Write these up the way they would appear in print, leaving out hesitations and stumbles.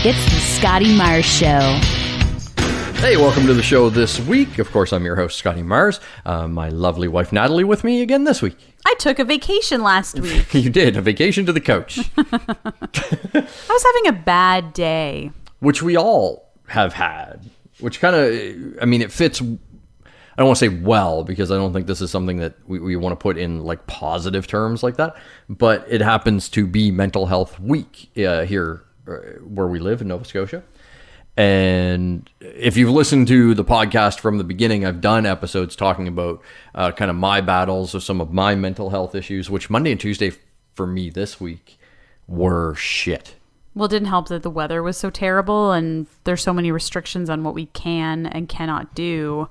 It's the Scotty Mars Show. Hey, welcome to the show this week. Of course, I'm your host, Scotty Mars. My lovely wife, Natalie, with me again this week. I took a vacation last week. You did, a vacation to the couch. I was having a bad day. Which we all have had. Which kind of, it fits, I don't want to say well, because I don't think this is something that we want to put in like positive terms like that. But it happens to be Mental Health Week here where we live in Nova Scotia. And if you've listened to the podcast from the beginning, I've done episodes talking about kind of my battles with some of my mental health issues, which Monday and Tuesday for me this week were shit. Well, it didn't help that the weather was so terrible and there's so many restrictions on what we can and cannot do.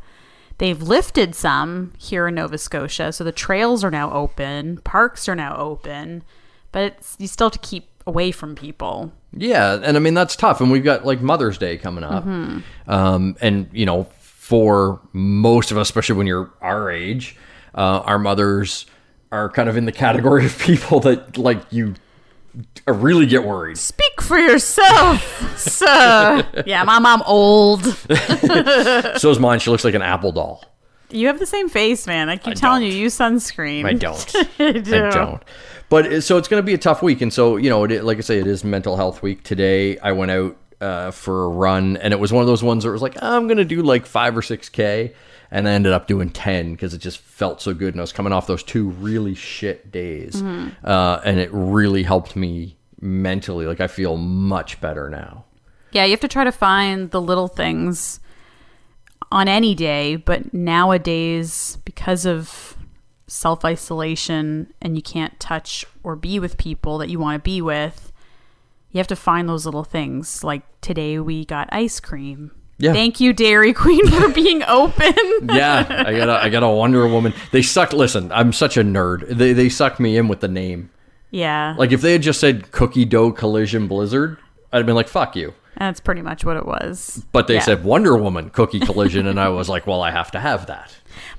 They've lifted some here in Nova Scotia, so the trails are now open, parks are now open, but you still have to keep away from people. Yeah, and that's tough. And we've got like Mother's Day coming up. Mm-hmm. And, for most of us, especially when you're our age, our mothers are kind of in the category of people that like you really get worried. Speak for yourself, sir. Yeah, my mom old. So is mine. She looks like an Apple doll. You have the same face, man. I keep telling you, use sunscreen. I don't. I don't. But so it's going to be a tough week. And so, like I say, it is Mental Health Week. Today, I went out for a run, and it was one of those ones where it was like, I'm going to do like 5 or 6K. And I ended up doing 10 because it just felt so good. And I was coming off those 2 really shit days. Mm-hmm. And it really helped me mentally. Like, I feel much better now. Yeah, you have to try to find the little things on any day. But nowadays, because of self-isolation and you can't touch or be with people that you want to be with, you have to find those little things. Like today we got ice cream. Yeah. Thank you, Dairy Queen, for being open. Yeah, I got a Wonder Woman. They sucked. Listen, I'm such a nerd. They sucked me in with the name. Yeah. Like if they had just said Cookie Dough Collision Blizzard, I'd have been like, fuck you. That's pretty much what it was. But they said Wonder Woman Cookie Collision, and I was like, well, I have to have that.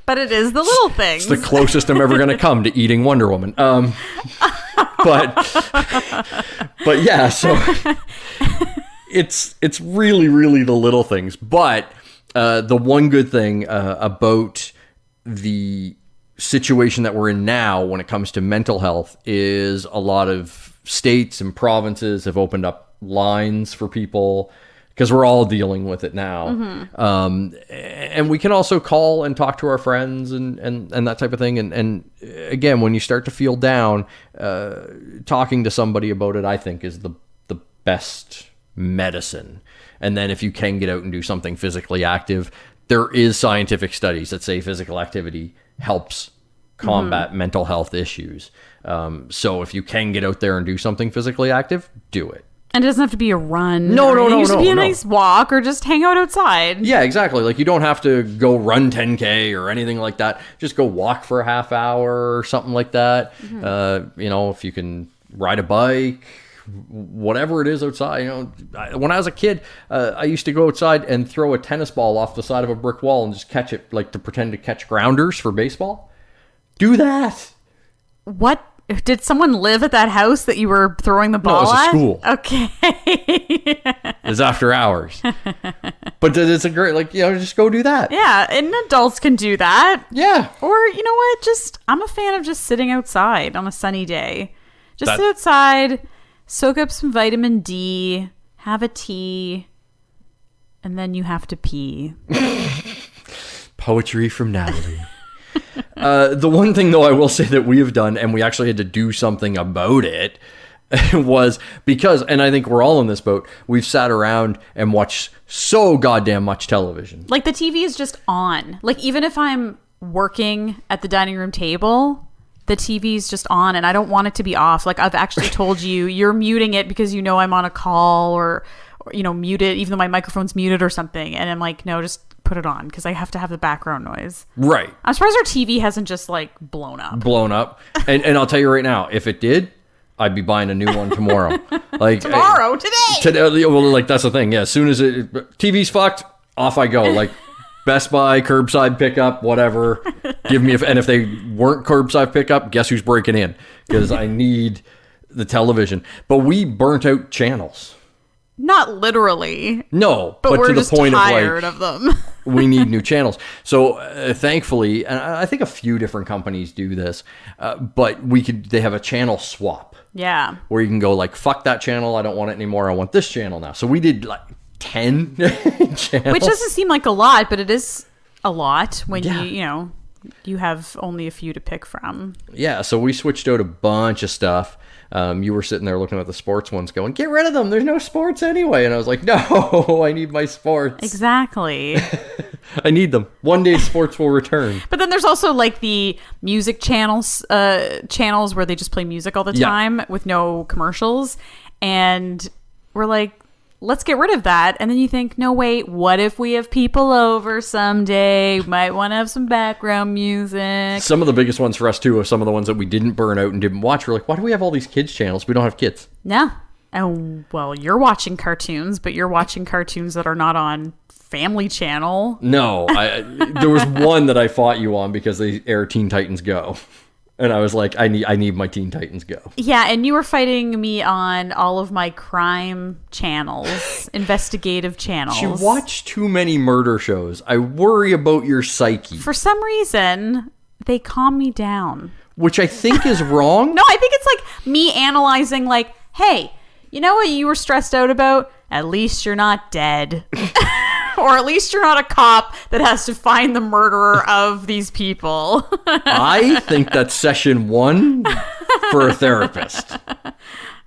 But it is the little things. It's the closest I'm ever going to come to eating Wonder Woman. But yeah, so it's really, really the little things. But the one good thing about the situation that we're in now when it comes to mental health is a lot of states and provinces have opened up lines for people because we're all dealing with it now. Mm-hmm. And we can also call and talk to our friends and that type of thing. And again, when you start to feel down, talking to somebody about it, I think is the best medicine. And then if you can get out and do something physically active, there is scientific studies that say physical activity helps combat mental health issues. So if you can get out there and do something physically active, do it. And it doesn't have to be a run. No. It should be a nice walk or just hang out outside. Yeah, exactly. Like you don't have to go run 10K or anything like that. Just go walk for a half hour or something like that. Mm-hmm. If you can ride a bike, whatever it is outside. When I was a kid, I used to go outside and throw a tennis ball off the side of a brick wall and just catch it, like to pretend to catch grounders for baseball. Do that. What? Did someone live at that house that you were throwing the ball at? No, it was a school. Okay. It's after hours. But it's a great, just go do that. Yeah, and adults can do that. Yeah. Or, you know what? I'm a fan of just sitting outside on a sunny day. Sit outside, soak up some vitamin D, have a tea, and then you have to pee. Poetry from Natalie. The one thing, though, I will say that we have done, and we actually had to do something about it, was because, and I think we're all in this boat, we've sat around and watched so goddamn much television. Like, the TV is just on. Like, even if I'm working at the dining room table, the TV is just on, and I don't want it to be off. Like, I've actually told you, you're muting it because you know I'm on a call, or mute it, even though my microphone's muted or something. And I'm like, no, just put it on because I have to have the background noise. Right. I'm surprised our TV hasn't just blown up. And I'll tell you right now, if it did, I'd be buying a new one tomorrow. Today. Well, that's the thing. Yeah. As soon as TV's fucked, off I go. Like Best Buy, curbside pickup, whatever. And if they weren't curbside pickup, guess who's breaking in? Because I need the television. But we burnt out channels. Not literally. No, but we're to the just point tired of of them. we need new channels. So thankfully, and I think a few different companies do this, but they have a channel swap. Yeah. Where you can go like, fuck that channel, I don't want it anymore, I want this channel now. So we did like 10 channels. Which doesn't seem like a lot, but it is a lot when Yeah. you have only a few to pick from. Yeah, so we switched out a bunch of stuff. You were sitting there looking at the sports ones going, get rid of them, there's no sports anyway. And I was like, no, I need my sports. Exactly. I need them. One day sports will return. But then there's also like the music channels where they just play music all the time with no commercials. And we're like, let's get rid of that. And then you think, no, wait, what if we have people over someday? Might want to have some background music. Some of the biggest ones for us, too, are some of the ones that we didn't burn out and didn't watch. We're like, why do we have all these kids channels? We don't have kids. No. Oh, well, you're watching cartoons, but you're watching cartoons that are not on Family Channel. No. There was one that I fought you on because they air Teen Titans Go. And I was like, I need my Teen Titans Go. Yeah, and you were fighting me on all of my crime channels, investigative channels. You watch too many murder shows. I worry about your psyche. For some reason, they calm me down. Which I think is wrong. No, I think it's like me analyzing like, hey, you know what you were stressed out about? At least you're not dead. Or at least you're not a cop that has to find the murderer of these people. I think that's session 1 for a therapist.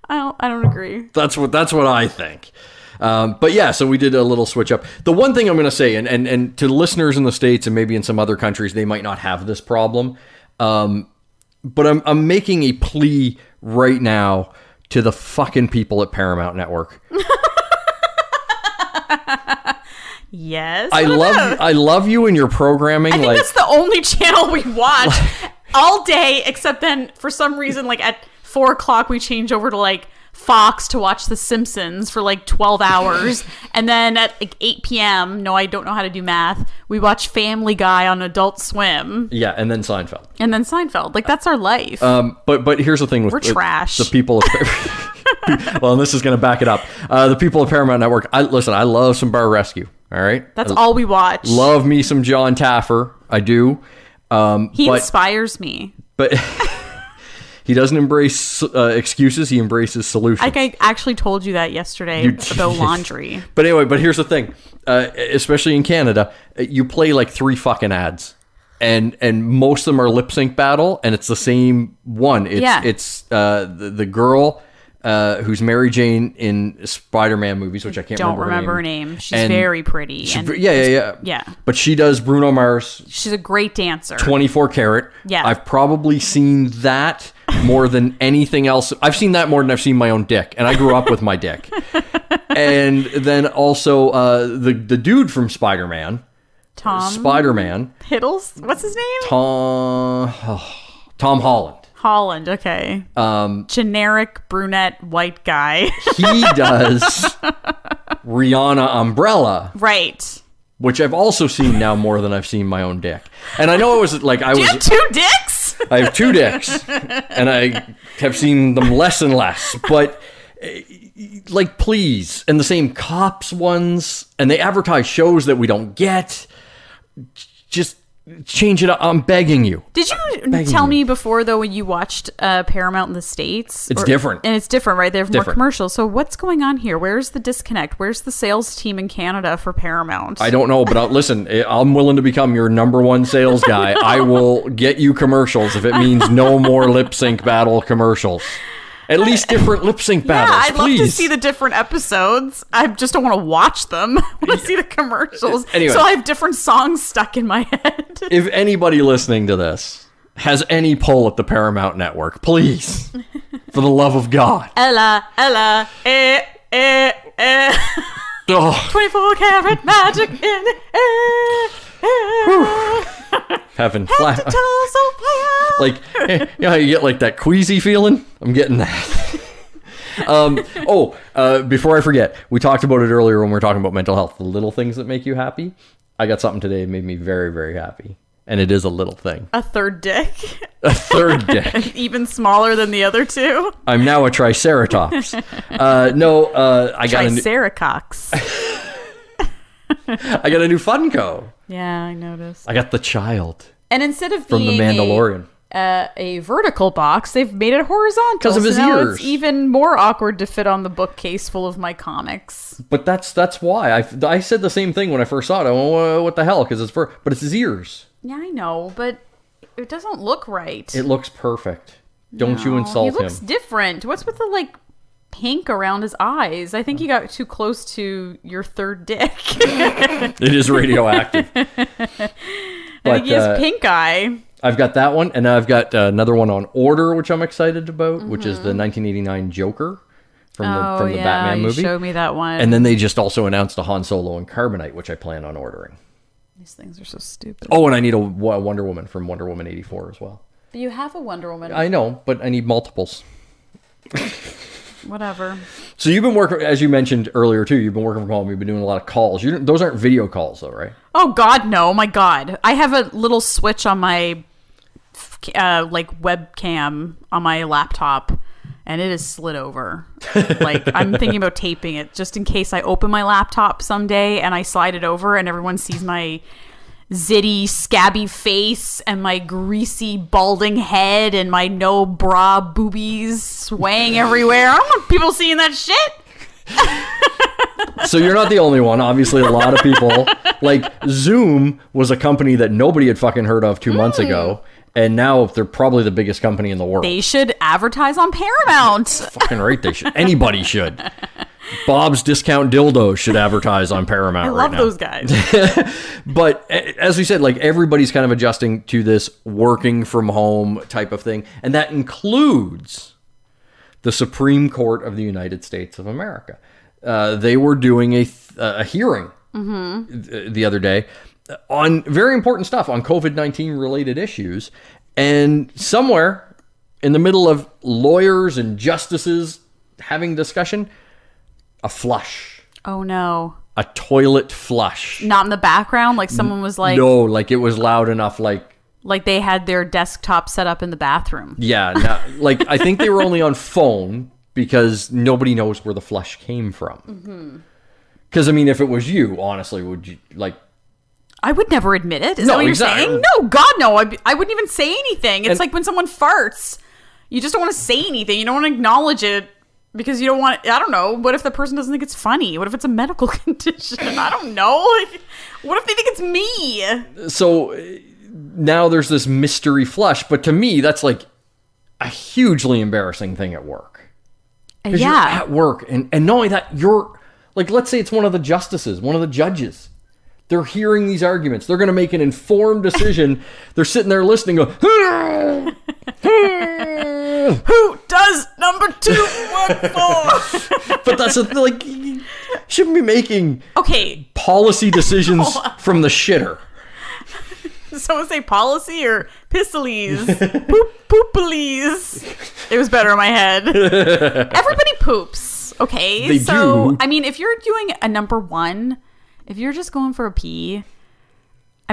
I don't agree. That's what I think. But yeah, so we did a little switch up. The one thing I'm going to say, and to listeners in the States and maybe in some other countries, they might not have this problem. But I'm making a plea right now to the fucking people at Paramount Network. Yes. I love you and your programming. I think that's the only channel we watch all day, except then for some reason, like at 4:00, we change over to like Fox to watch The Simpsons for like 12 hours. And then at like 8 p.m., no, I don't know how to do math, we watch Family Guy on Adult Swim. Yeah, and then Seinfeld. Like, that's our life. But here's the thing with we're trash. The people of well, and this is going to back it up. The people of Paramount Network, I love some Bar Rescue. All right? That's all we watch. Love me some John Taffer. I do. He inspires me. But he doesn't embrace excuses. He embraces solutions. Like I actually told you that yesterday about laundry. But anyway, here's the thing. Especially in Canada, you play like 3 fucking ads. And most of them are lip sync battle, and it's the same one. It's the girl who's Mary Jane in Spider-Man movies, which I can't remember her name. She's very pretty. Yeah. But she does Bruno Mars. She's a great dancer. 24 Karat. Yeah. I've probably seen that more than anything else. I've seen that more than I've seen my own dick, and I grew up with my dick. And then also the dude from Spider-Man. Spider-Man. Hiddles? What's his name? Tom Holland. Holland, okay. Generic brunette white guy. He does Rihanna Umbrella. Right. Which I've also seen now more than I've seen my own dick. And I know it was like Do you have 2 dicks? I have 2 dicks. And I have seen them less and less. But like, please. And the same Cops ones. And they advertise shows that we don't get. Just change it up. I'm begging you. Did you tell me before, though, when you watched Paramount in the States? It's different. And it's different, right? They have more commercials. So what's going on here? Where's the disconnect? Where's the sales team in Canada for Paramount? I don't know, but listen, I'm willing to become your number 1 sales guy. I will get you commercials if it means no more lip sync battle commercials. At least different lip sync battles, I'd please. love to see the different episodes. I just don't want to watch them. I want to see the commercials. Anyway. So I have different songs stuck in my head. If anybody listening to this has any pull at the Paramount Network, please, for the love of God. Ella, Oh. 24 karat magic in the air. Having Head to toe, so fire. like, you know how you get like that queasy feeling? I'm getting that. Before I forget, we talked about it earlier when we were talking about mental health, the little things that make you happy. I got something today that made me very, very happy. and it is a little thing. A third dick? A third dick. Even smaller than the other two? I'm now a triceratops. I got Triceratops. I got a new Funko. Yeah, I noticed. I got the child. And instead of from being The Mandalorian. A vertical box, they've made it horizontal. Because of his now ears. It's even more awkward to fit on the bookcase full of my comics. But that's why. I said the same thing when I first saw it. I went, well, what the hell? Because but it's his ears. Yeah, I know, but it doesn't look right. It looks perfect. Don't you insult him. He looks different. What's with the, pink around his eyes? I think you got too close to your third dick. It is radioactive. I think he has pink eye. I've got that one, and I've got another one on order, which I'm excited about, which is the 1989 Joker from the Batman movie. You showed me that one. And then they just also announced a Han Solo and Carbonite, which I plan on ordering. These things are so stupid. Oh, and I need a Wonder Woman from Wonder Woman 84 as well. But you have a Wonder Woman. I know, but I need multiples. Whatever. So you've been working, as you mentioned earlier too, you've been working from home. You've been doing a lot of calls. Those aren't video calls though, right? Oh God, no. My God. I have a little switch on my webcam on my laptop, and it is slid over. I'm thinking about taping it just in case I open my laptop someday and I slide it over and everyone sees my zitty, scabby face and my greasy, balding head and my no bra boobies swaying everywhere. I don't want people seeing that shit. So you're not the only one. Obviously, a lot of people. Zoom was a company that nobody had fucking heard of 2 months ago. And now they're probably the biggest company in the world. They should advertise on Paramount. Fucking right, they should. Anybody should. Bob's Discount Dildos should advertise on Paramount right now. I love those guys. But as we said, everybody's kind of adjusting to this working from home type of thing. And that includes the Supreme Court of the United States of America. They were doing a hearing the other day on very important stuff, on COVID-19 related issues. And somewhere in the middle of lawyers and justices having discussion, a flush. Oh no. A toilet flush. Not in the background? Someone was No, it was loud enough like they had their desktop set up in the bathroom. Yeah. I think they were only on phone because nobody knows where the flush came from. Because, if it was you, honestly, would you, I would never admit it. Is that what you're saying? No, God, no. I wouldn't even say anything. It's like when someone farts. You just don't want to say anything. You don't want to acknowledge it because you don't want... I don't know. What if the person doesn't think it's funny? What if it's a medical condition? I don't know. What if they think it's me? So now there's this mystery flush. But to me, that's a hugely embarrassing thing at work. Because you're at work. And not only that, you're... let's say it's one of the justices, one of the judges. They're hearing these arguments. They're going to make an informed decision. They're sitting there listening, going, who does number 2 work for? But that's you shouldn't be making policy decisions from the shitter. Did someone say policy or pistoles? Poopalies. It was better in my head. Everybody poops. Okay. They do. If you're doing a number 1, if you're just going for a pee,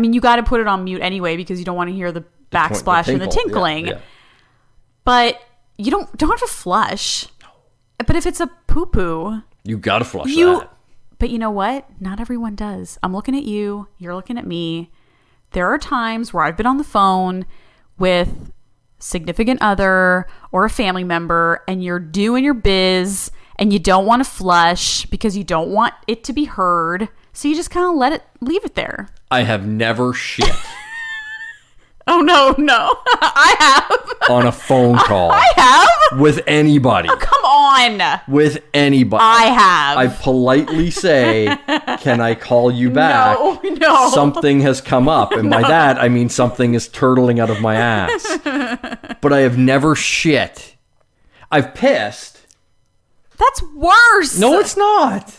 you got to put it on mute anyway because you don't want to hear the backsplash and the tinkling. Yeah. But you don't have to flush. But if it's a poo-poo, you got to flush that. But you know what? Not everyone does. I'm looking at you. You're looking at me. There are times where I've been on the phone with significant other or a family member and you're doing your biz and you don't want to flush because you don't want it to be heard. So you just kind of leave it there. I have never shit. Oh, no. I have. On a phone call. I have. With anybody. Oh, come on. With anybody. I have. I politely say, can I call you back? No. Something has come up. And by that, I mean something is turtling out of my ass. But I have never shit. I've pissed. That's worse. No, it's not.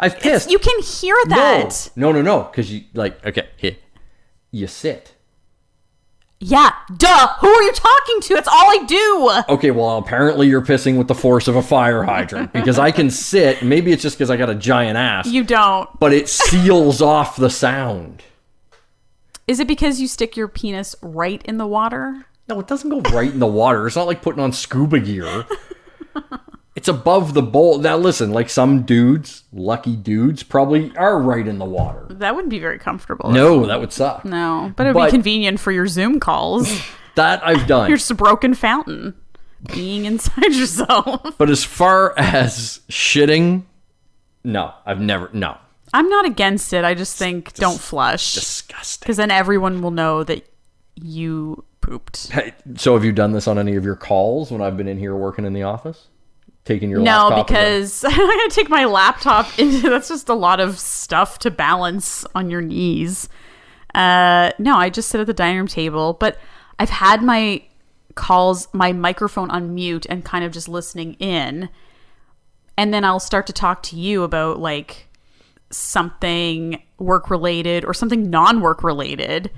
I've pissed. You can hear that. No. Because you, here. You sit. Yeah, duh. Who are you talking to? That's all I do. Okay, well, apparently you're pissing with the force of a fire hydrant because I can sit. Maybe it's just because I got a giant ass. You don't. But it seals off the sound. Is it because you stick your penis right in the water? No, it doesn't go right in the water. It's not like putting on scuba gear. It's above the bowl. Now listen, like some dudes, lucky dudes, probably are right in the water. That wouldn't be very comfortable. No, that would suck. No, but it would be convenient for your Zoom calls. That I've done. You're just a broken fountain being inside yourself. But as far as shitting, no, no. I'm not against it. I just think don't flush. Disgusting. Because then everyone will know that you pooped. Hey, so have you done this on any of your calls when I've been in here working in the office? Taking your laptop? No, because I'm not going to take my laptop into... That's just a lot of stuff to balance on your knees. No, I just sit at the dining room table. But I've had my calls, my microphone on mute and kind of just listening in. And then I'll start to talk to you about like something work related or something non-work related.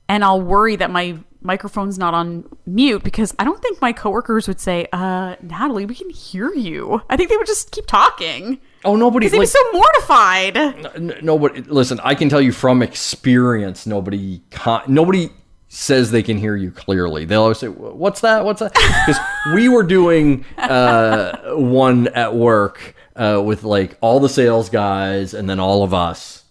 And I'll worry that my microphone's not on mute because I don't think my coworkers would say, Natalie, we can hear you. I think they would just keep talking. Oh, nobody... Because they'd be so mortified. Nobody... Listen, I can tell you from experience, nobody says they can hear you clearly. They'll always say, what's that? What's that? Because we were doing one at work with like all the sales guys and then all of us.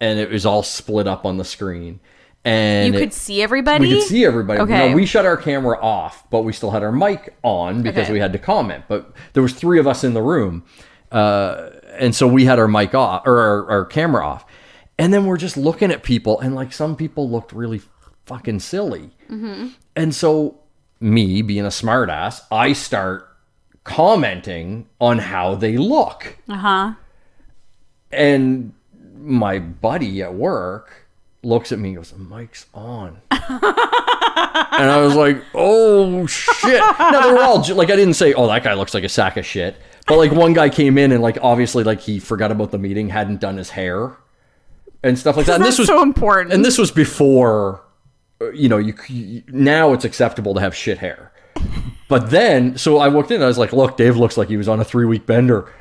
And it was all split up on the screen. And you could see everybody? We could see everybody. Okay. No, we shut our camera off, but we still had our mic on because we had to comment. But there was 3 of us in the room. And so we had our mic off, or our camera off. And then we're just looking at people, and like some people looked really fucking silly. Mm-hmm. And so me, being a smartass, I start commenting on how they look. Uh-huh. And my buddy at work looks at me and goes, the mic's on. And I was like, oh, shit. Now, they were all, like, I didn't say, oh, that guy looks like a sack of shit. But, like, one guy came in and, like, obviously, like, he forgot about the meeting, hadn't done his hair and stuff like that. And this was so important. And this was before, you know, now it's acceptable to have shit hair. But then, so I walked in and I was like, look, Dave looks like he was on a 3-week bender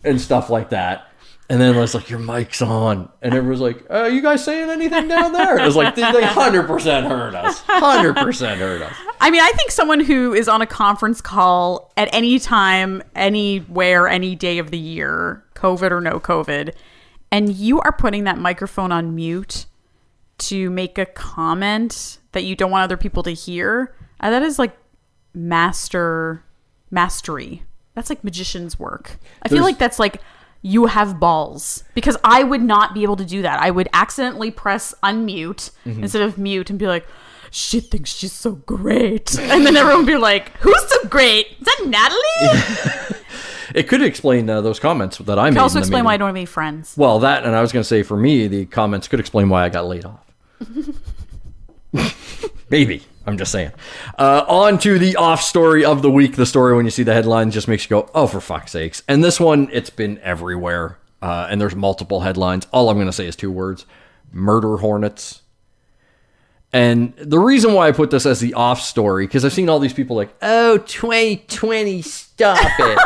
and stuff like that. And then I was like, your mic's on. And everyone's like, you guys saying anything down there? It was like, they 100% heard us. 100% heard us. I mean, I think someone who is on a conference call at any time, anywhere, any day of the year, COVID or no COVID, and you are putting that microphone on mute to make a comment that you don't want other people to hear, that is like mastery. That's like magician's work. I feel like that's like... You have balls, because I would not be able to do that. I would accidentally press unmute instead of mute and be like, she thinks she's so great. And then everyone would be like, who's so great? Is that Natalie? It could explain those comments that I made. It could also explain why I don't have any friends. Well, that, and I was going to say for me, the comments could explain why I got laid off. Maybe. I'm just saying. On to the off story of the week. The story, when you see the headline, just makes you go, oh, for fuck's sakes. And this one, it's been everywhere. And there's multiple headlines. All I'm going to say is 2 words. Murder hornets. And the reason why I put this as the off story, because I've seen all these people like, oh, 2020, stop it.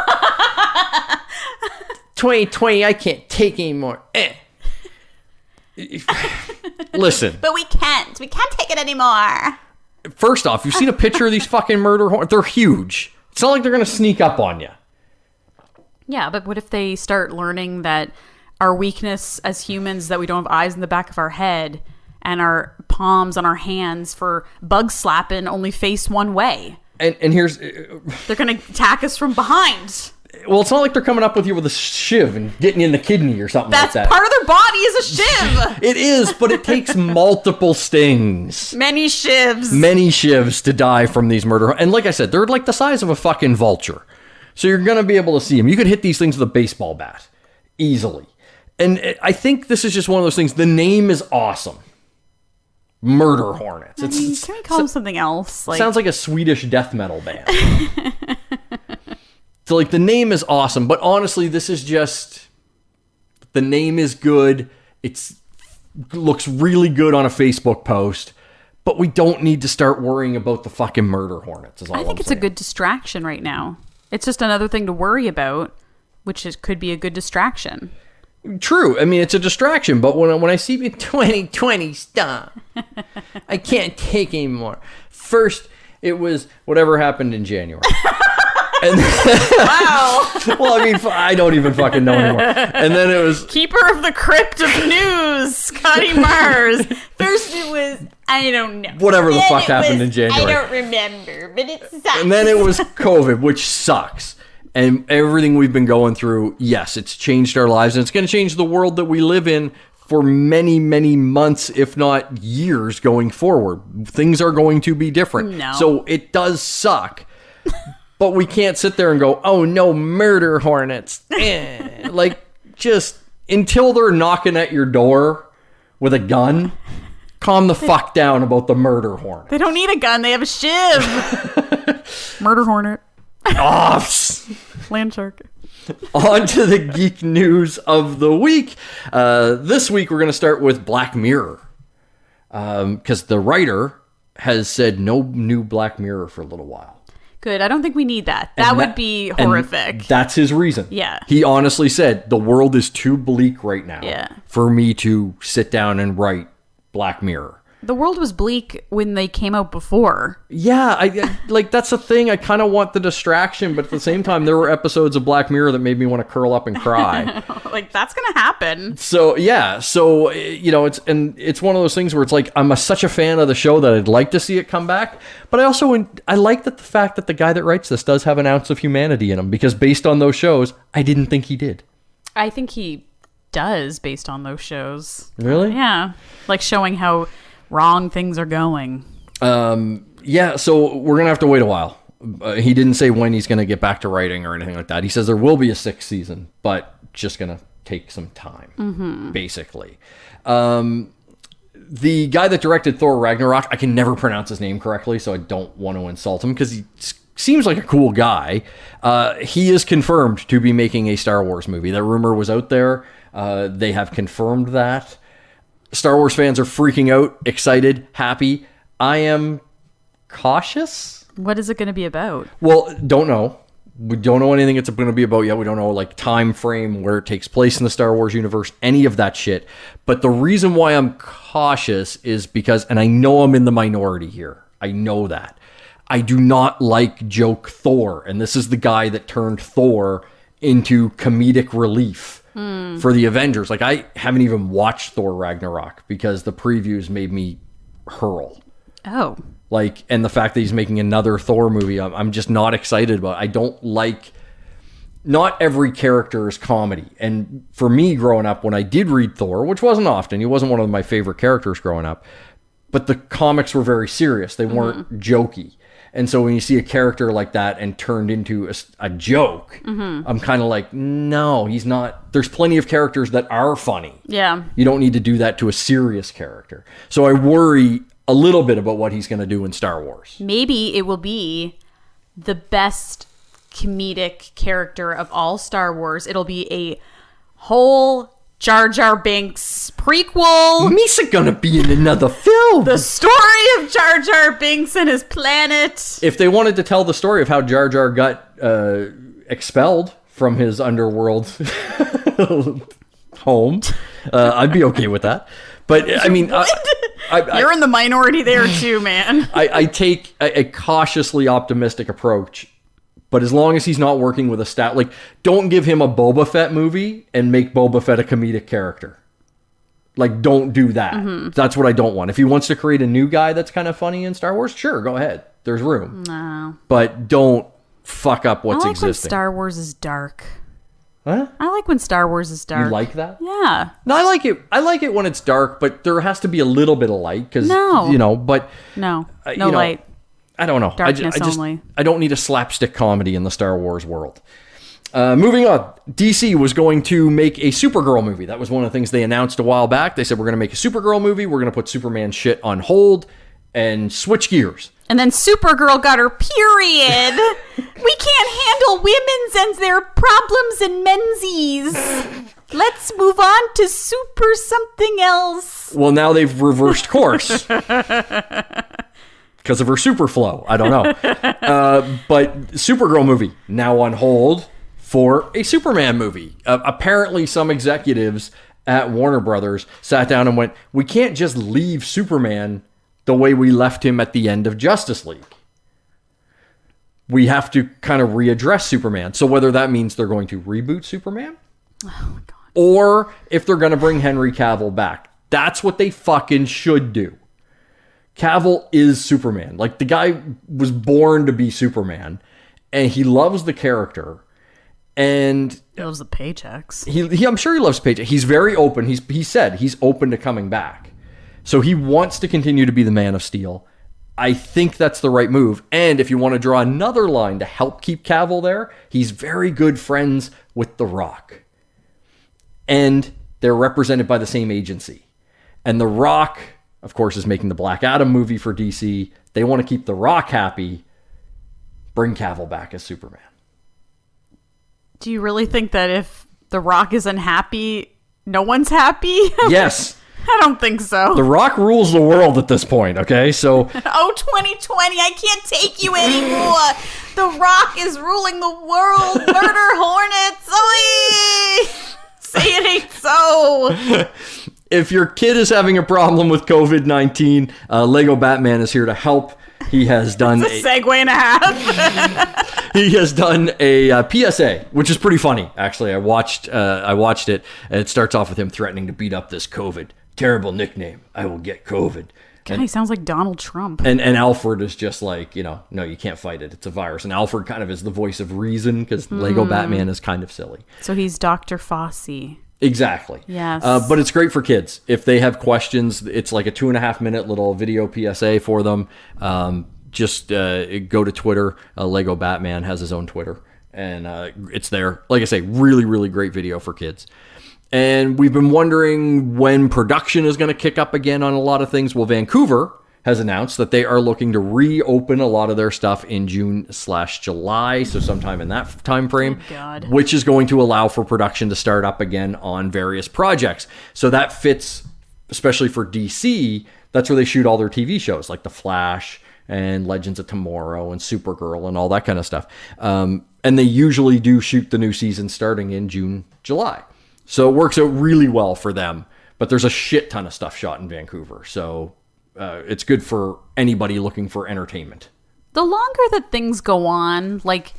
2020, I can't take anymore. Listen. But we can't. We can't take it anymore. First off, you've seen a picture of these fucking murder hornets. They're huge. It's not like they're going to sneak up on you. Yeah, but what if they start learning that our weakness as humans, that we don't have eyes in the back of our head and our palms on our hands for bug slapping only face one way? And here's... They're going to attack us from behind. Well, it's not like they're coming up with you with a shiv and getting you in the kidney or something like that. That's part of their body is a shiv. It is, but it takes multiple stings. Many shivs. Many shivs to die from these murder. And like I said, they're like the size of a fucking vulture. So you're going to be able to see them. You could hit these things with a baseball bat easily. And I think this is just one of those things. The name is awesome. Murder hornets. Can we call them something else? Like, sounds like a Swedish death metal band. So, like, the name is awesome, but honestly, this is just... The name is good. It looks really good on a Facebook post, but we don't need to start worrying about the fucking murder hornets, is all I think it's a good distraction right now. It's just another thing to worry about, which could be a good distraction. True. I mean, it's a distraction, but when I see 2020 stop, I can't take anymore. First, it was whatever happened in January. And Wow. well, I mean, I don't even fucking know anymore. And then it was Keeper of the Crypt of News, Scotty Mars. First it was, I don't know. whatever the Then fuck it happened was- in January. I don't remember, but it sucks. And then it was COVID, which sucks. And everything we've been going through, yes, it's changed our lives, and it's going to change the world that we live in for many, many months, if not years going forward. Things are going to be different. No. So it does suck. But we can't sit there and go, oh no, murder hornets. Like, just until they're knocking at your door with a gun, calm the fuck down about the murder hornet. They don't need a gun, they have a shiv. Murder hornet. Land shark. On to the geek news of the week. This week we're going to start with Black Mirror. Because the writer has said no new Black Mirror for a little while. Good. I don't think we need that. That would be and horrific. That's his reason. Yeah. He honestly said, the world is too bleak right now Yeah. for me to sit down and write Black Mirror. The world was bleak when they came out before. Yeah, I like that's the thing. I kind of want the distraction, but at the same time, there were episodes of Black Mirror that made me want to curl up and cry. Like, that's going to happen. So yeah, so it's one of those things where it's like I'm such a fan of the show that I'd like to see it come back, but I like that the fact that the guy that writes this does have an ounce of humanity in him, because based on those shows, I didn't think he did. I think he does based on those shows. Really? Yeah. Like showing how wrong things are going. Yeah, so we're going to have to wait a while. He didn't say when he's going to get back to writing or anything like that. He says there will be a 6th season, but just going to take some time, basically. The guy that directed Thor Ragnarok, I can never pronounce his name correctly, so I don't want to insult him because he seems like a cool guy. He is confirmed to be making a Star Wars movie. That rumor was out there. They have confirmed that. Star Wars fans are freaking out, excited, happy. I am cautious. What is it going to be about? Well, don't know. We don't know anything it's going to be about yet. We don't know like time frame, where it takes place in the Star Wars universe, any of that shit. But the reason why I'm cautious is because, and I know I'm in the minority here. I know that. I do not like joke Thor. And this is the guy that turned Thor into comedic relief for the Avengers. Like, I haven't even watched Thor Ragnarok because the previews made me hurl. Oh. Like, and the fact that he's making another Thor movie, I'm just not excited about. I don't like, not every character is comedy. And for me growing up, when I did read Thor, which wasn't often, he wasn't one of my favorite characters growing up, but the comics were very serious. They weren't jokey. And so when you see a character like that and turned into a joke, I'm kind of like, no, he's not. There's plenty of characters that are funny. Yeah. You don't need to do that to a serious character. So I worry a little bit about what he's going to do in Star Wars. Maybe it will be the best comedic character of all Star Wars. It'll be a whole Jar Jar Binks prequel. Misa gonna be in another film. The story of Jar Jar Binks and his planet. If they wanted to tell the story of how Jar Jar got expelled from his underworld home, I'd be okay with that. But I mean, You're in the minority there too, man. I take a cautiously optimistic approach. But as long as he's not working with a stat, like, don't give him a Boba Fett movie and make Boba Fett a comedic character. Like, don't do that. That's what I don't want. If he wants to create a new guy that's kind of funny in Star Wars, sure, go ahead. There's room. No. But don't fuck up what's I like existing. when Star Wars is dark. Huh? I like when Star Wars is dark. You like that? Yeah. No, I like it. I like it when it's dark, but there has to be a little bit of light because No. But No. you No know, light. I don't know. Darkness only. I don't need a slapstick comedy in the Star Wars world. Moving on, DC was going to make a Supergirl movie. That was one of the things they announced a while back. They said, we're going to make a Supergirl movie. We're going to put Superman shit on hold and switch gears. And then Supergirl got her period. We can't handle women's and their problems and mensies. Let's move on to super something else. Well, now they've reversed course. Because of her super flow. I don't know. But Supergirl movie, now on hold. for a Superman movie. Apparently, some executives at Warner Brothers sat down and went, we can't just leave Superman the way we left him at the end of Justice League. We have to kind of readdress Superman. So whether that means they're going to reboot Superman, Oh my God. or if they're going to bring Henry Cavill back, that's what they fucking should do. Cavill is Superman. Like, the guy was born to be Superman, and he loves the character, and He loves the paychecks. I'm sure he loves paycheck. He very open. He said he's open to coming back. So he wants to continue to be the Man of Steel. I think that's the right move. And if you want to draw another line to help keep Cavill there, he's very good friends with The Rock. And they're represented by the same agency. And The Rock, of course, is making the Black Adam movie for DC. They want to keep The Rock happy. Bring Cavill back as Superman. Do you really think that if The Rock isn't happy, no one's happy? Yes. I don't think so. The Rock rules the world at this point, okay? So Oh, 2020, I can't take you anymore. The Rock is ruling the world. Murder hornets. Oy! Say it ain't so. if your kid is having a problem with COVID-19, Lego Batman is here to help. He has done It's a segue and a half. he has done a PSA, which is pretty funny. Actually, I watched it, and it starts off with him threatening to beat up this COVID. Terrible nickname. I will get COVID. God, he sounds like Donald Trump. And Alfred is just like, no, you can't fight it. It's a virus. And Alfred kind of is the voice of reason because Lego Batman is kind of silly. So he's Dr. Fosse. Exactly. Yes. But it's great for kids. If they have questions, it's like a 2.5 minute little video PSA for them. Just go to Twitter. Lego Batman has his own Twitter. And it's there. Like I say, really, really great video for kids. And we've been wondering when production is going to kick up again on a lot of things. Well, Vancouver has announced that they are looking to reopen a lot of their stuff in June/July, so sometime in that time frame, God. which is going to allow for production to start up again on various projects. So that fits, especially for DC, that's where they shoot all their TV shows, like The Flash and Legends of Tomorrow and Supergirl and all that kind of stuff. And they usually do shoot the new season starting in June, July. So it works out really well for them, but there's a shit ton of stuff shot in Vancouver. So it's good for anybody looking for entertainment. The longer that things go on, like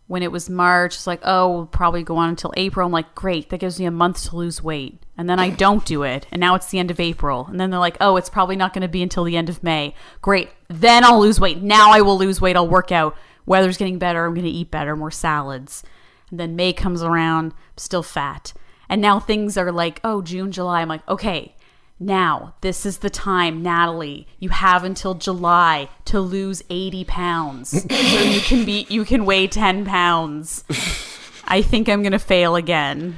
when it was March, it's like, oh, we'll probably go on until April. I'm like, great, that gives me a month to lose weight. And then I don't do it. And now it's the end of April. And then they're like, oh, it's probably not going to be until the end of May. Great. Then I'll lose weight. Now I will lose weight. I'll work out. Weather's getting better. I'm going to eat better, more salads. And then May comes around, I'm still fat. And now things are like, oh, June, July. I'm like, okay, now this is the time, Natalie. You have until July to lose 80 pounds. So you can weigh 10 pounds. I think I'm going to fail again.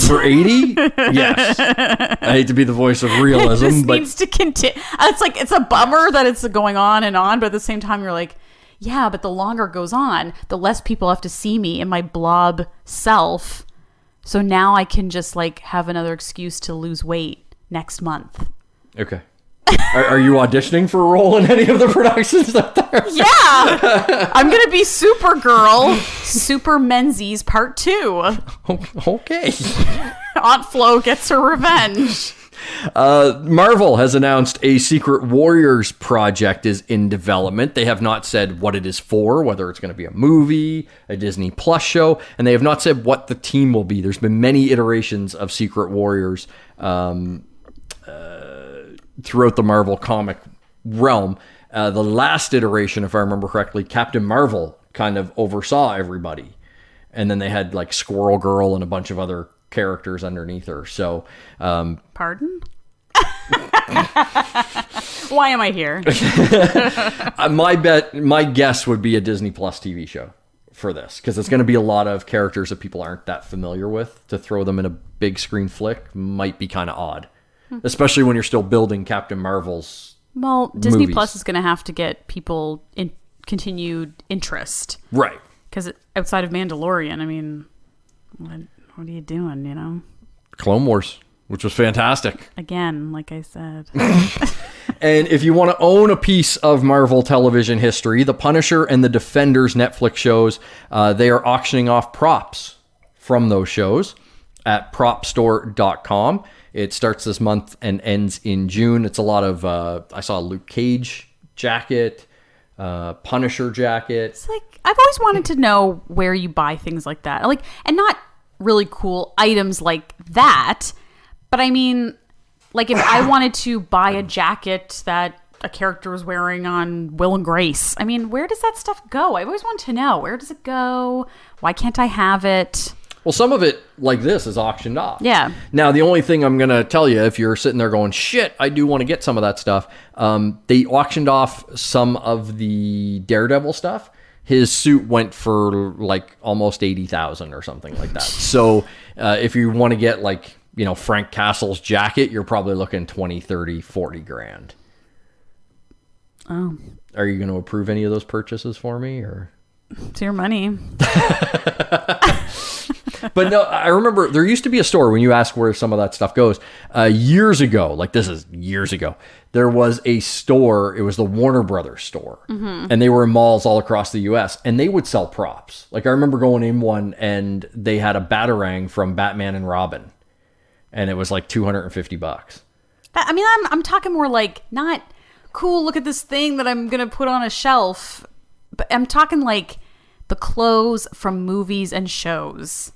For 80? Yes. I hate to be the voice of realism, This but needs to continue. It's like, it's a bummer that it's going on, but at the same time, you're like, yeah, but the longer it goes on, the less people have to see me in my blob self. So now I can just like have another excuse to lose weight next month. okay. Are you auditioning for a role in any of the productions out there? Yeah. I'm going to be Supergirl, Super Menzies Part 2. Okay. Aunt Flo gets her revenge. Marvel has announced a Secret Warriors project is in development. They have not said what it is for, whether it's going to be a movie, a Disney Plus show, and they have not said what the team will be. There's been many iterations of Secret Warriors throughout the Marvel comic realm. The last iteration, if I remember correctly, Captain Marvel kind of oversaw everybody. And then they had like Squirrel Girl and a bunch of other characters underneath her. So, Pardon? Why am I here? my guess would be a Disney Plus TV show for this, because it's going to be a lot of characters that people aren't that familiar with. To throw them in a big screen flick might be kind of odd, especially when you're still building Captain Marvel's. Well, Disney movies. Plus is going to have to get people in continued interest, Right. because outside of Mandalorian, I mean, what are you doing? You know, Clone Wars, which was fantastic. again, like I said. And if you want to own a piece of Marvel television history, The Punisher and The Defenders Netflix shows, they are auctioning off props from those shows at propstore.com. It starts this month and ends in June. It's a lot of, I saw a Luke Cage jacket, Punisher jacket. It's like, I've always wanted to know where you buy things like that. Like, and not really cool items like that, but I mean, like if I wanted to buy a jacket that a character was wearing on Will and Grace, I mean, where does that stuff go? I've always wanted to know, where does it go? Why can't I have it? Well, some of it, like this, is auctioned off. Yeah. Now, the only thing I'm going to tell you, if you're sitting there going, shit, I do want to get some of that stuff, they auctioned off some of the Daredevil stuff. His suit went for like almost $80,000 or something like that. So if you want to get like, you know, Frank Castle's jacket, you're probably looking 20, 30, 40 grand. Oh. Are you going to approve any of those purchases for me, or? It's your money. But no, I remember there used to be a store when you ask where some of that stuff goes. Years ago, like this is years ago, there was a store. It was the Warner Brothers store. And they were in malls all across the U.S. And they would sell props. Like I remember going in one and they had a Batarang from Batman and Robin. And it was like $250. I mean, I'm talking more like not cool, look at this thing that I'm going to put on a shelf. But I'm talking like the clothes from movies and shows.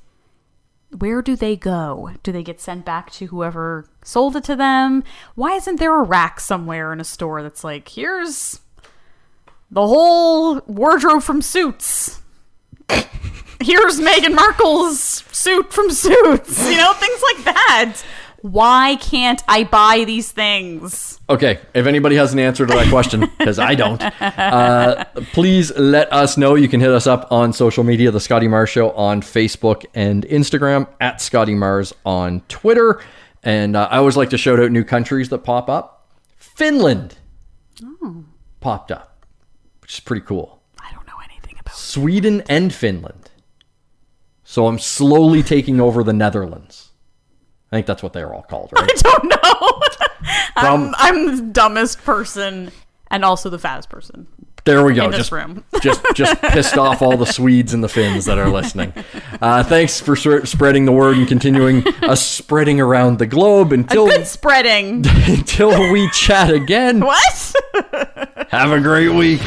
Where do they go? Do they get sent back to whoever sold it to them? Why isn't there a rack somewhere in a store that's like, here's the whole wardrobe from Suits. Here's Meghan Markle's suit from Suits. You know, things like that. Why can't I buy these things? Okay, if anybody has an answer to that question, because I don't, please let us know. You can hit us up on social media, The Scotty Mars Show on Facebook and Instagram, at Scotty Mars on Twitter. And I always like to shout out new countries that pop up. Finland popped up, which is pretty cool. I don't know anything about Sweden and Finland. So I'm slowly taking over the Netherlands. I think that's what they're all called, right? I don't know. I'm the dumbest person and also the fattest person. There we go. In this room. just pissed off all the Swedes and the Finns that are listening. Thanks for spreading the word and continuing spreading around the globe until good spreading. Until we chat again. What? Have a great week.